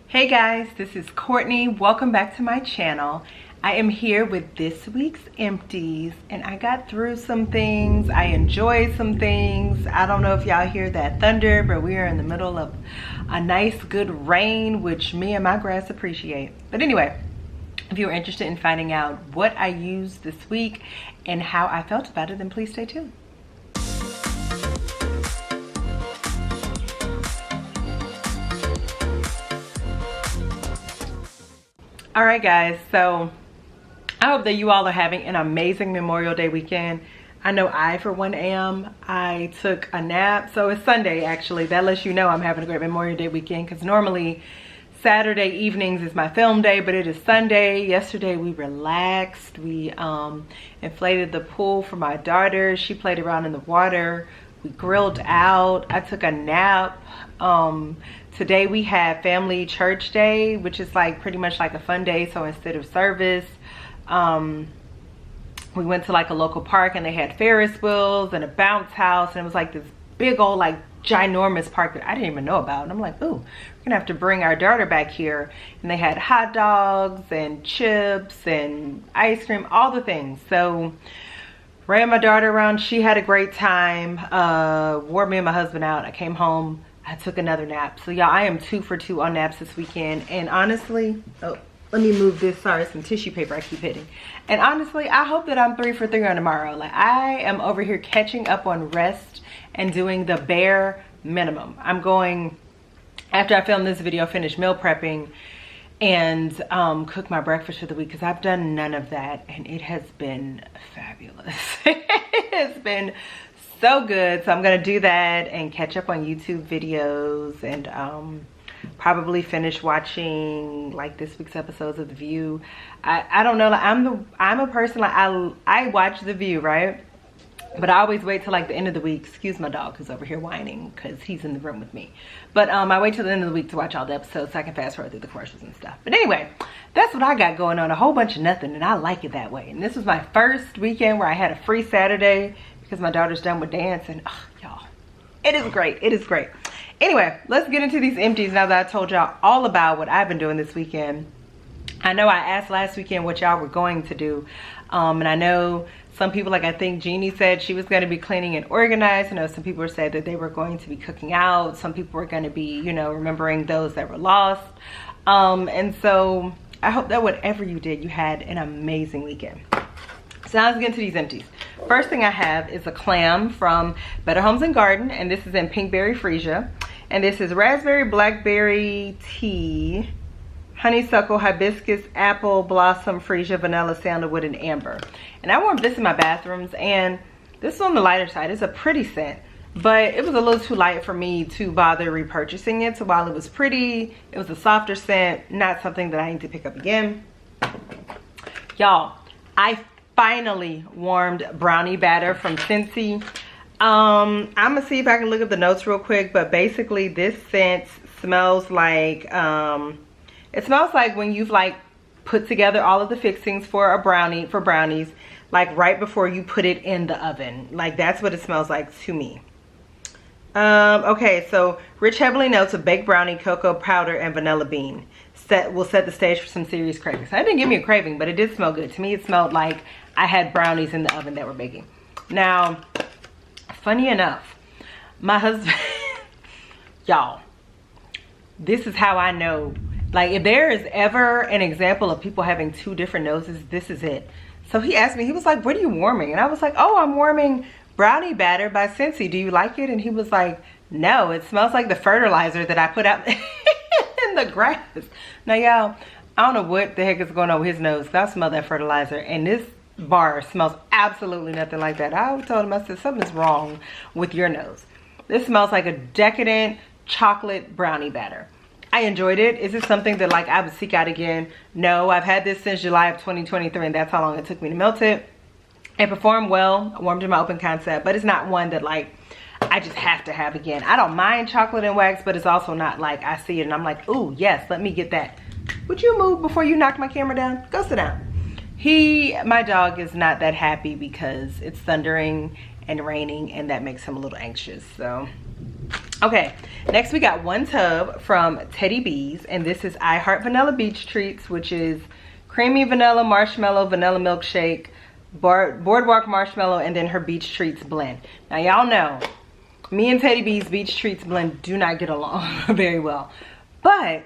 Hey guys, this is Courtney. Welcome back to my channel. I am here with this week's empties and I got through some things. I enjoyed some things. I don't know if y'all hear that thunder, but we are in the middle of a nice good rain, which me and my grass appreciate. But anyway, if you're interested in finding out what I used this week and how I felt about it, then please stay tuned. All right guys, so I hope that you all are having an amazing Memorial Day weekend. I know I for one am. I took a nap, so it's Sunday actually. That lets you know I'm having a great Memorial Day weekend, because normally Saturday evenings is my film day, but it is Sunday. Yesterday we relaxed. We inflated the pool for my daughter. She played around in the water. We grilled out. I took a nap. Today we had family church day, which is like pretty much like a fun day. So instead of service, we went to like a local park and they had Ferris wheels and a bounce house, and it was like this big old like ginormous park that I didn't even know about. And I'm like, ooh, we're gonna have to bring our daughter back here. And they had hot dogs and chips and ice cream, all the things. So ran my daughter around. She had a great time. Wore me and my husband out. I came home. I took another nap. So y'all, I am 2 for 2 on naps this weekend. And honestly, oh, let me move this. Sorry, some tissue paper I keep hitting. And honestly, I hope that I'm 3 for 3 on tomorrow. Like, I am over here catching up on rest and doing the bare minimum. I'm going, after I film this video, finish meal prepping and cook my breakfast for the week, because I've done none of that and it has been fabulous. It's been so good. So I'm gonna do that and catch up on YouTube videos and probably finish watching like this week's episodes of The View. I don't know, like I'm a person, like I watch The View, right? But I always wait till like the end of the week. Excuse my dog who's over here whining because he's in the room with me. But I wait till the end of the week to watch all the episodes so I can fast forward through the commercials and stuff. But anyway, that's what I got going on, a whole bunch of nothing, and I like it that way. And this was my first weekend where I had a free Saturday because my daughter's done with dance, and y'all, it is great. It is great. Anyway, let's get into these empties now that I told y'all all about what I've been doing this weekend. I know I asked last weekend what y'all were going to do, and I know some people, like I think Jeannie said she was going to be cleaning and organized. I know some people said that they were going to be cooking out. Some people were going to be, you know, remembering those that were lost. And so I hope that whatever you did, you had an amazing weekend. So now let's get into these empties. First thing I have is a clam from Better Homes and Garden, and this is in Pinkberry Freesia. And this is raspberry, blackberry tea, honeysuckle, hibiscus, apple, blossom, freesia, vanilla, sandalwood, and amber. And I warmed this in my bathrooms, and this is on the lighter side. It's a pretty scent, but it was a little too light for me to bother repurchasing it. So while it was pretty, it was a softer scent, not something that I need to pick up again. Y'all, I finally warmed brownie batter from Scentsy. I'm gonna see if I can look up the notes real quick, but basically this scent smells like it smells like when you've like put together all of the fixings for a brownie, for brownies, like right before you put it in the oven. Like that's what it smells like to me. Okay, so rich heavily notes of baked brownie, cocoa powder, and vanilla bean will set the stage for some serious cravings. That didn't give me a craving, but it did smell good. To me, it smelled like I had brownies in the oven that were baking. Now, funny enough, my husband, y'all, this is how I know. Like, if there is ever an example of people having 2 different noses, this is it. So he asked me, he was like, what are you warming? And I was like, oh, I'm warming brownie batter by Scentsy. Do you like it? And he was like, no, it smells like the fertilizer that I put out in the grass. Now, y'all, I don't know what the heck is going on with his nose, because I smell that fertilizer. And this bar smells absolutely nothing like that. I told him, I said, something's wrong with your nose. This smells like a decadent chocolate brownie batter. I enjoyed it. Is it something that like I would seek out again? No, I've had this since July of 2023, and that's how long it took me to melt it. It performed well. I warmed in my open concept, but it's not one that like I just have to have again. I don't mind chocolate and wax, but it's also not like I see it and I'm like, ooh, yes, let me get that. Would you move before you knock my camera down? Go sit down. My dog is not that happy because it's thundering and raining, and that makes him a little anxious. So Okay, next we got one tub from Teddy B's, and this is I Heart Vanilla Beach Treats, which is creamy vanilla, marshmallow, vanilla milkshake, boardwalk marshmallow, and then her beach treats blend. Now y'all know, me and Teddy B's beach treats blend do not get along very well. But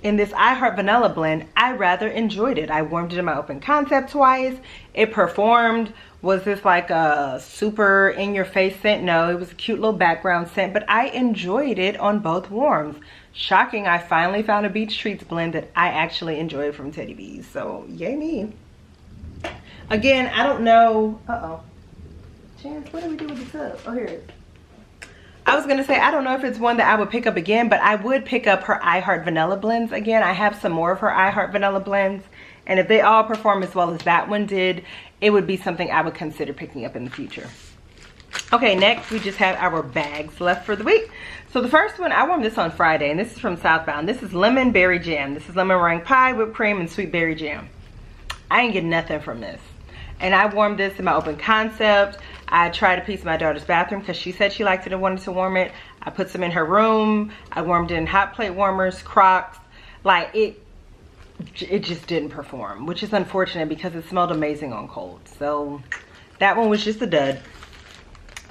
in this I Heart Vanilla blend, I rather enjoyed it. I warmed it in my open concept twice. It performed. Was this like a super in your face scent? No, it was a cute little background scent, but I enjoyed it on both warms. Shocking, I finally found a beach treats blend that I actually enjoyed from Teddy B's. So yay me. Again, I don't know. Chance, what do we do with the tub? Oh, here it is. I was gonna say, I don't know if it's one that I would pick up again, but I would pick up her I Heart Vanilla blends again. I have some more of her I Heart Vanilla blends, and if they all perform as well as that one did, it would be something I would consider picking up in the future. Okay, next we just have our bags left for the week. So the first one, I warmed this on Friday, and this is from Southbound. This is lemon berry jam. This is lemon meringue pie, whipped cream, and sweet berry jam. I ain't get nothing from this. And I warmed this in my open concept. I tried a piece in my daughter's bathroom because she said she liked it and wanted to warm it. I put some in her room. I warmed it in hot plate warmers, Crocs. Like it just didn't perform, which is unfortunate because it smelled amazing on cold. So that one was just a dud.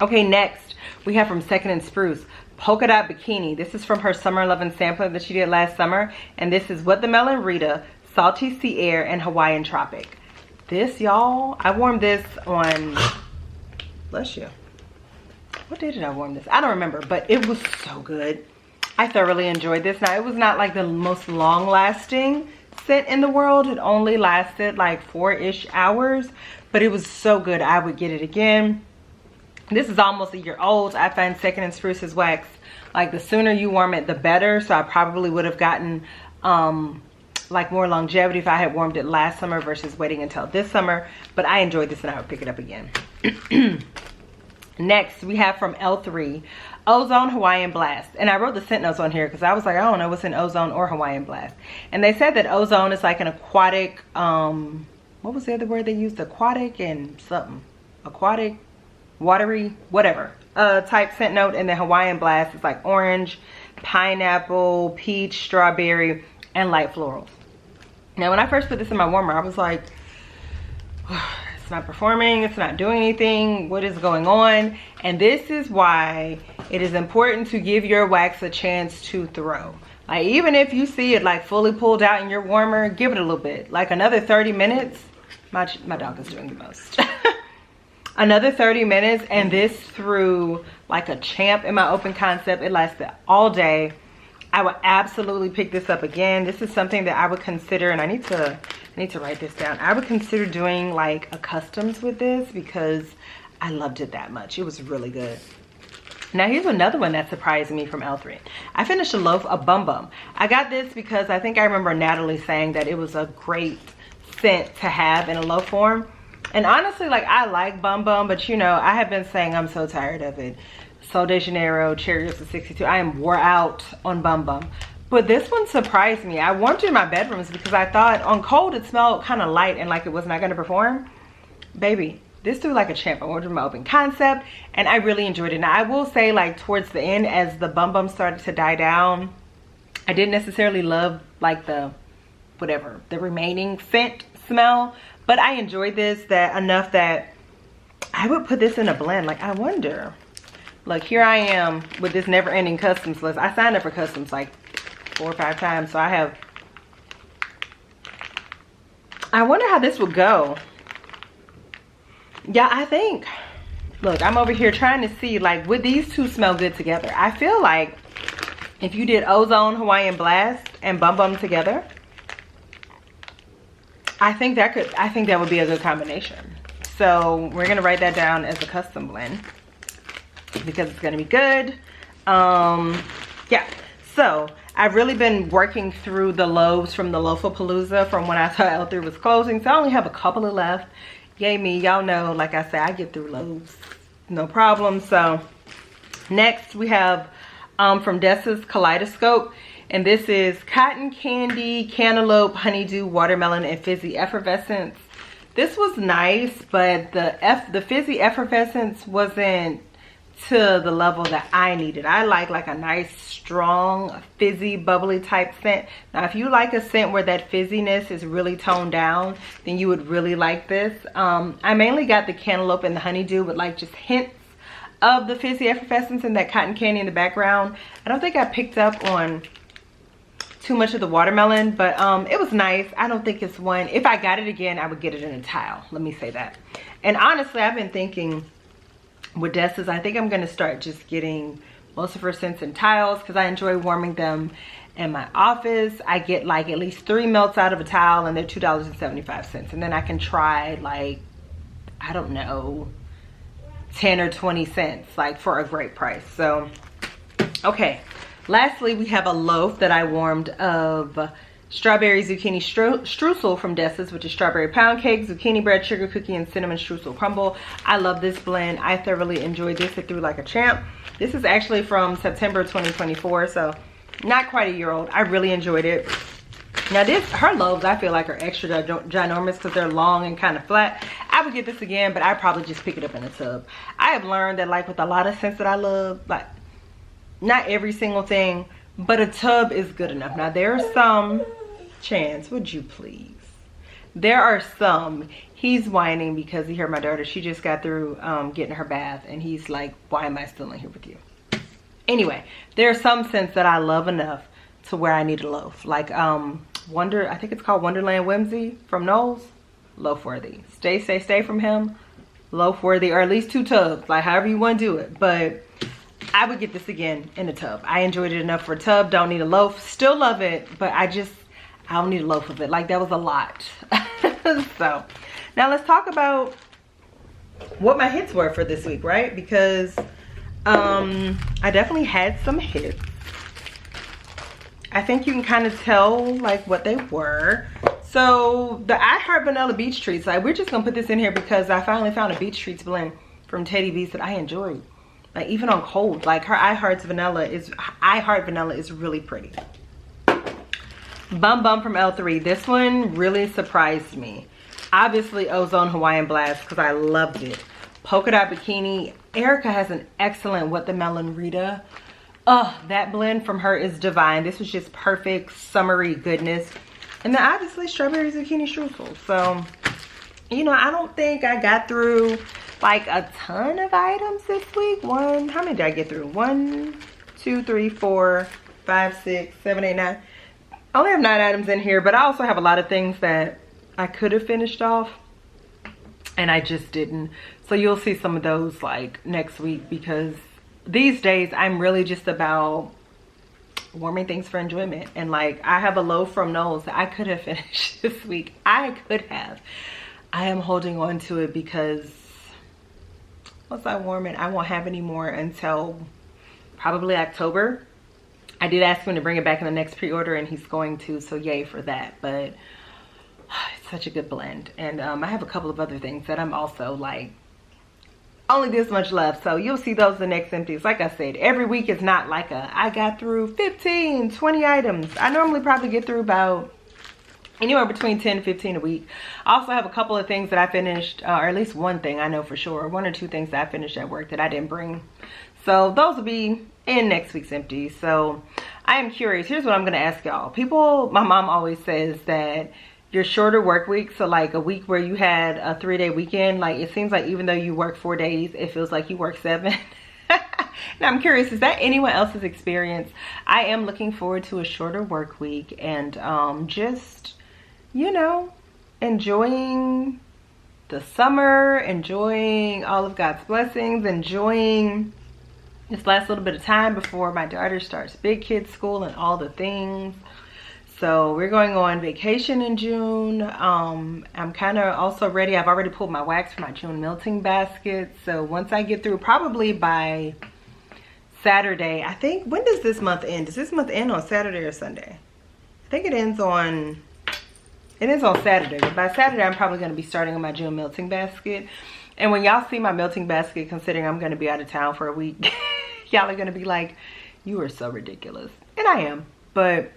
Okay, next we have from Second and Spruce, Polka Dot Bikini. This is from her Summer Lovin' sampler that she did last summer. And this is What the Melon Rita, Salty Sea Air, and Hawaiian Tropic. This, y'all, I warmed this on, bless you. What day did I warm this? I don't remember, but it was so good. I thoroughly enjoyed this. Now, it was not like the most long-lasting scent in the world. It only lasted like 4-ish hours, but it was so good. I would get it again. This is almost a year old. I find Second and Spruce's wax, like the sooner you warm it, the better. So I probably would have gotten like more longevity if I had warmed it last summer versus waiting until this summer. But I enjoyed this and I would pick it up again. Next, we have from L3, Ozone Hawaiian Blast. And I wrote the scent notes on here because I was like, I don't know what's in Ozone or Hawaiian Blast. And they said that Ozone is like an aquatic, what was the other word they used? Aquatic and something. Aquatic, watery, whatever. Type scent note. And the Hawaiian Blast is like orange, pineapple, peach, strawberry, and light florals. Now, when I first put this in my warmer, I was like, it's not performing, it's not doing anything, what is going on? And this is why it is important to give your wax a chance to throw. Like, even if you see it like fully pulled out in your warmer, give it a little bit, like another 30 minutes. My dog is doing the most. Another 30 minutes, and this threw like a champ in my open concept. It lasted all day. I would absolutely pick this up again. This is something that I would consider, and I need to write this down. I would consider doing like a customs with this because I loved it that much. It was really good. Now here's another one that surprised me from L3. I finished a loaf of Bum Bum. I got this because I think I remember Natalie saying that it was a great scent to have in a loaf form. And honestly, like, I like Bum Bum, but you know, I have been saying I'm so tired of it. Sol de Janeiro, Cherry Juice 62. I am wore out on Bum Bum. But this one surprised me. I warmed it in my bedrooms because I thought on cold it smelled kind of light and like it was not going to perform. Baby, this threw like a champ. I warmed it in my open concept and I really enjoyed it. Now I will say, like, towards the end as the Bum Bum started to die down, I didn't necessarily love like the whatever, the remaining scent smell. But I enjoyed this enough that I would put this in a blend. Like, I wonder. Look, here I am with this never-ending customs list. I signed up for customs like 4 or 5 times, so I wonder how this would go. Yeah, I think, look, I'm over here trying to see, like, would these two smell good together? I feel like if you did Ozone Hawaiian Blast and Bum Bum together, I think that would be a good combination. So we're gonna write that down as a custom blend because it's gonna be good. Yeah, so I've really been working through the loaves from the Loafapalooza from when I thought L3 was closing, so I only have a couple of left. Yay me, y'all know, like I said, I get through loaves no problem. So next we have from Dessa's Kaleidoscope, and this is Cotton Candy, Cantaloupe, Honeydew, Watermelon, and Fizzy Effervescence. This was nice, but the fizzy effervescence wasn't to the level that I needed. I like a nice, strong, fizzy, bubbly type scent. Now, if you like a scent where that fizziness is really toned down, then you would really like this. I mainly got the cantaloupe and the honeydew with like just hints of the fizzy effervescence and that cotton candy in the background. I don't think I picked up on too much of the watermelon, but it was nice. I don't think it's one, if I got it again, I would get it in a tile. Let me say that. And honestly, I've been thinking with Dessa's, I think I'm gonna start just getting most of her scents in tiles because I enjoy warming them in my office. I get like at least 3 melts out of a tile and they're $2.75. And then I can try like, I don't know, 10 or 20 cents, like for a great price. So, okay. Lastly, we have a loaf that I warmed of strawberry zucchini streusel from Dessa's, which is strawberry pound cake, zucchini bread, sugar cookie, and cinnamon streusel crumble. I love this blend. I thoroughly enjoyed this. It threw like a champ. This is actually from September 2024, so not quite a year old. I really enjoyed it. Now her loaves I feel like are extra ginormous because they're long and kind of flat. I would get this again, but I'd probably just pick it up in a tub. I have learned that like with a lot of scents that I love, like not every single thing, but a tub is good enough. Now there are some, Chance, would you please? There are some, he's whining because he heard my daughter, she just got through getting her bath and he's like, why am I still in here with you? Anyway, there are some scents that I love enough to where I need a loaf. Like I think it's called Wonderland Whimsy from Knowles. Loaf worthy. Stay from him. Loaf worthy, or at least 2 tubs, like however you want to do it. But I would get this again in a tub. I enjoyed it enough for a tub. Don't need a loaf. Still love it, but I don't need a loaf of it. Like that was a lot. So now let's talk about what my hits were for this week, right? Because I definitely had some hits. I think you can kind of tell like what they were. So the I Heart Vanilla Beach Treats, like we're just gonna put this in here because I finally found a Beach Treats blend from Teddy B's that I enjoyed. Like even on cold, like her I Heart Vanilla is really pretty. Bum Bum from L3. This one really surprised me. Obviously Ozone Hawaiian Blast because I loved it. Polka Dot Bikini. Erica has an excellent What the Melon Rita. That blend from her is divine. This was just perfect summery goodness. And then obviously Strawberry Zucchini Streusel. So, you know, I don't think I got through like a ton of items this week. How many did I get through? 1, 2, 3, 4, 5, 6, 7, 8, 9. I only have 9 items in here, but I also have a lot of things that I could have finished off and I just didn't. So you'll see some of those like next week because these days I'm really just about warming things for enjoyment. And like I have a loaf from Knowles that I could have finished this week. I could have. I am holding on to it because once I warm it, I won't have any more until probably October. I did ask him to bring it back in the next pre-order and he's going to, so yay for that. But it's such a good blend. And I have a couple of other things that I'm also like, only this much left. So you'll see those the next empties. Like I said, every week is not like I got through 15, 20 items. I normally probably get through about anywhere between 10 and 15 a week. I also have a couple of things that I finished, or at least one thing I know for sure, 1 or 2 things that I finished at work that I didn't bring. So those will be in next week's empty. So I am curious. Here's what I'm going to ask y'all. My mom always says that your shorter work week, so like a week where you had a 3-day weekend, like it seems like even though you work 4 days, it feels like you work 7. Now I'm curious, is that anyone else's experience? I am looking forward to a shorter work week and just, you know, enjoying the summer, enjoying all of God's blessings, enjoying this last little bit of time before my daughter starts big kid school and all the things. So we're going on vacation in June. I'm kind of also ready. I've already pulled my wax for my June melting basket. So once I get through, probably by Saturday, I think, when does this month end? Does this month end on Saturday or Sunday? I think it ends on Saturday. But by Saturday, I'm probably going to be starting on my June melting basket. And when y'all see my melting basket, considering I'm going to be out of town for a week, y'all are going to be like, you are so ridiculous. And I am. But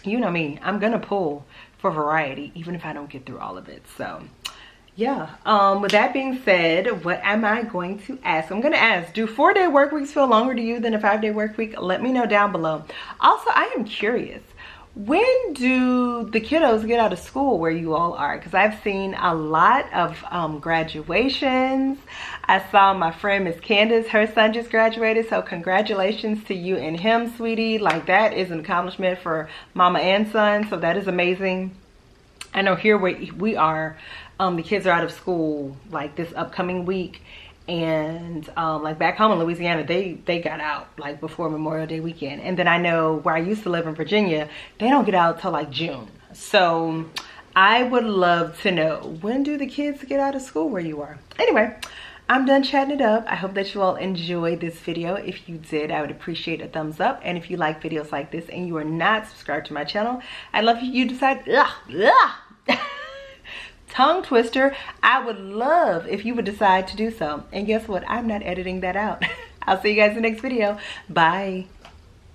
you know me, I'm going to pull for variety, even if I don't get through all of it. So yeah, with that being said, what am I going to ask? I'm going to ask, do 4-day work weeks feel longer to you than a 5-day work week? Let me know down below. Also, I am curious, when do the kiddos get out of school where you all are? Because I've seen a lot of graduations. I saw my friend Miss Candace, her son just graduated, so congratulations to you and him, sweetie. Like, that is an accomplishment for mama and son, so that is amazing. I know here we are, the kids are out of school like this upcoming week, and like back home in Louisiana, they got out like before Memorial Day weekend. And then I know where I used to live in Virginia, they don't get out till like June. So I would love to know, when do the kids get out of school where you are? Anyway, I'm done chatting it up. I hope that you all enjoyed this video. If you did, I would appreciate a thumbs up. And if you like videos like this and you are not subscribed to my channel, I'd love if you decide, tongue twister, I would love if you would decide to do so. And guess what? I'm not editing that out. I'll see you guys in the next video. Bye.